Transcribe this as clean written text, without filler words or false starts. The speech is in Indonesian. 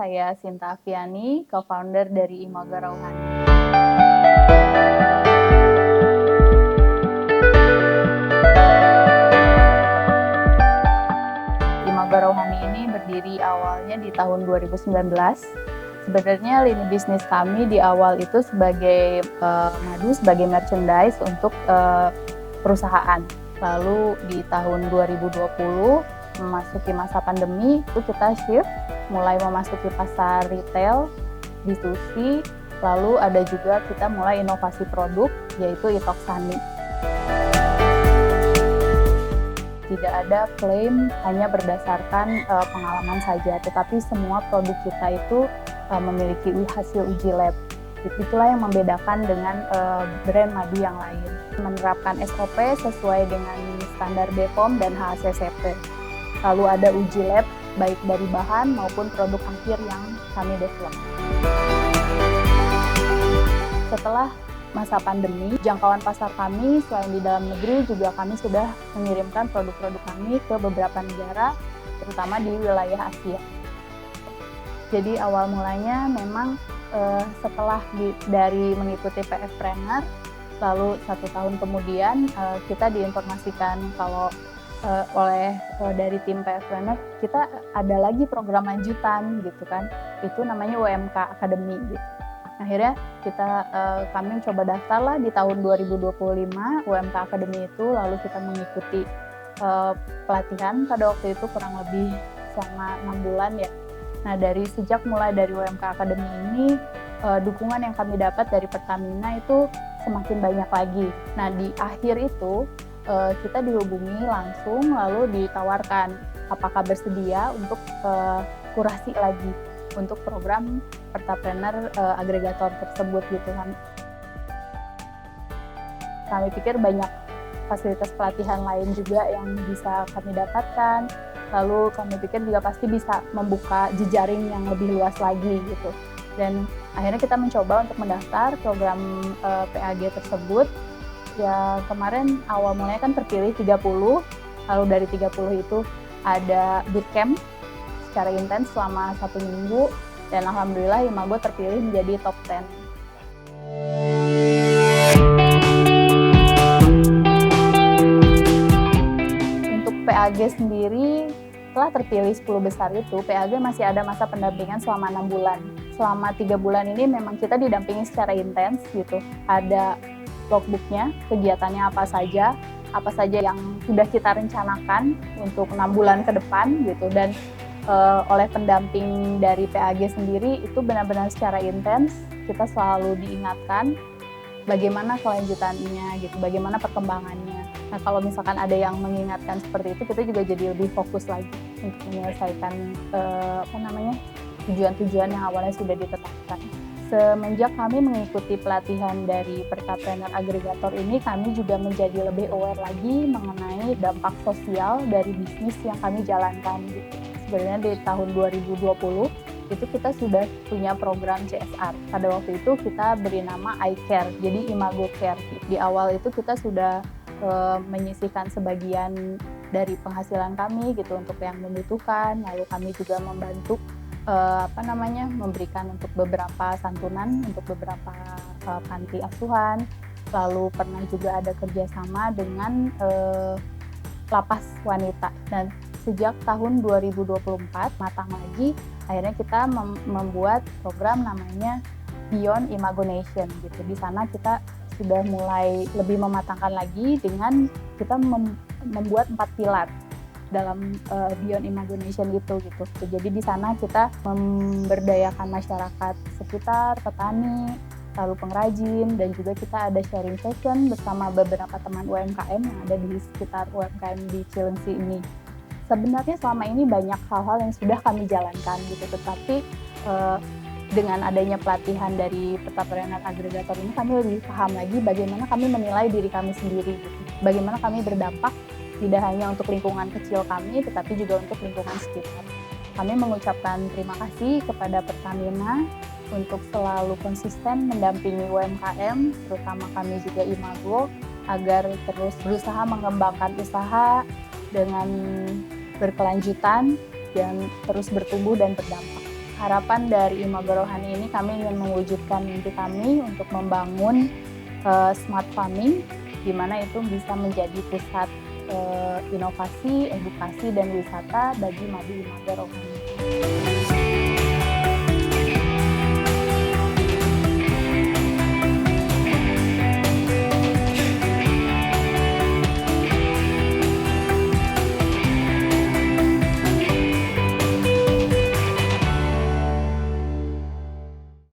saya Sinta Afiani, co-founder dari Imago Rauhani. Imago Rauhani ini berdiri awalnya di tahun 2019. Sebenarnya lini bisnis kami di awal itu sebagai madu, sebagai merchandise untuk perusahaan. Lalu di tahun 2020 memasuki masa pandemi itu kita shift, mulai memasuki pasar retail, B2C, lalu ada juga kita mulai inovasi produk yaitu Itoxani. Tidak ada klaim hanya berdasarkan pengalaman saja, tetapi semua produk kita itu memiliki hasil uji lab. Itulah yang membedakan dengan brand madu yang lain. Menerapkan SOP sesuai dengan standar BPOM dan HACCP. Lalu ada uji lab baik dari bahan maupun produk akhir yang kami develop. Setelah masa pandemi, jangkauan pasar kami selain di dalam negeri juga kami sudah mengirimkan produk-produk kami ke beberapa negara, terutama di wilayah Asia. Jadi awal mulanya memang setelah dari mengikuti PF-Planner, lalu 1 tahun kemudian kita diinformasikan kalau oleh dari tim PF-Planner kita ada lagi program lanjutan gitu kan, itu namanya UMK Academy gitu. Akhirnya kami coba daftar lah di tahun 2025 UMK Academy itu, lalu kita mengikuti pelatihan pada waktu itu kurang lebih selama 6 bulan ya. Nah sejak mulai dari UMK Academy ini dukungan yang kami dapat dari Pertamina itu semakin banyak lagi. Nah di akhir itu kita dihubungi langsung lalu ditawarkan apakah bersedia untuk kurasi lagi untuk program Pertapreneur agregator tersebut gitu kan. Kami pikir banyak fasilitas pelatihan lain juga yang bisa kami dapatkan. Lalu kami pikir juga pasti bisa membuka jejaring yang lebih luas lagi gitu. Dan akhirnya kita mencoba untuk mendaftar program PAG tersebut. Ya kemarin awal mulanya kan terpilih 30, lalu dari 30 itu ada bootcamp secara intens selama 1 minggu, dan alhamdulillah Imago terpilih menjadi top 10. Untuk PAG sendiri, setelah terpilih 10 besar itu, PAG masih ada masa pendampingan selama 6 bulan. Selama 3 bulan ini memang kita didampingi secara intens gitu. Ada logbooknya, kegiatannya apa saja yang sudah kita rencanakan untuk 6 bulan ke depan gitu. Dan oleh pendamping dari PAG sendiri itu benar-benar secara intens kita selalu diingatkan bagaimana kelanjutannya gitu, bagaimana perkembangannya. Nah kalau misalkan ada yang mengingatkan seperti itu, kita juga jadi lebih fokus lagi untuk menyelesaikan tujuan-tujuan yang awalnya sudah ditetapkan. Semenjak kami mengikuti pelatihan dari Pertapreneur Agregator ini, kami juga menjadi lebih aware lagi mengenai dampak sosial dari bisnis yang kami jalankan. Sebenarnya di tahun 2020 itu kita sudah punya program CSR. Pada waktu itu kita beri nama iCare, jadi Imago Care. Di awal itu kita sudah menyisihkan sebagian dari penghasilan kami gitu untuk yang membutuhkan, lalu kami juga membantu memberikan untuk beberapa santunan untuk beberapa panti asuhan, lalu pernah juga ada kerjasama dengan lapas wanita. Dan sejak tahun 2024 matang lagi, akhirnya kita membuat program namanya Beyond Imagination gitu. Di sana kita sudah mulai lebih mematangkan lagi dengan kita membuat 4 pilar dalam Beyond Imagination gitu. Jadi di sana kita memberdayakan masyarakat sekitar, petani, lalu pengrajin, dan juga kita ada sharing session bersama beberapa teman UMKM yang ada di sekitar UMKM di Cilengsi ini. Sebenarnya selama ini banyak hal-hal yang sudah kami jalankan gitu, tetapi dengan adanya pelatihan dari Pertapreneur Agregator ini kami lebih paham lagi bagaimana kami menilai diri kami sendiri gitu. Bagaimana kami berdampak tidak hanya untuk lingkungan kecil kami, tetapi juga untuk lingkungan sekitar. Kami mengucapkan terima kasih kepada Pertamina untuk selalu konsisten mendampingi UMKM, terutama kami juga Imago, agar terus berusaha mengembangkan usaha dengan berkelanjutan dan terus bertumbuh dan berdampak. harapan dari Imago Rohani ini kami ingin mewujudkan mimpi kami untuk membangun smart farming, di mana itu bisa menjadi pusat inovasi, edukasi, dan wisata bagi Madu Imago Rohani.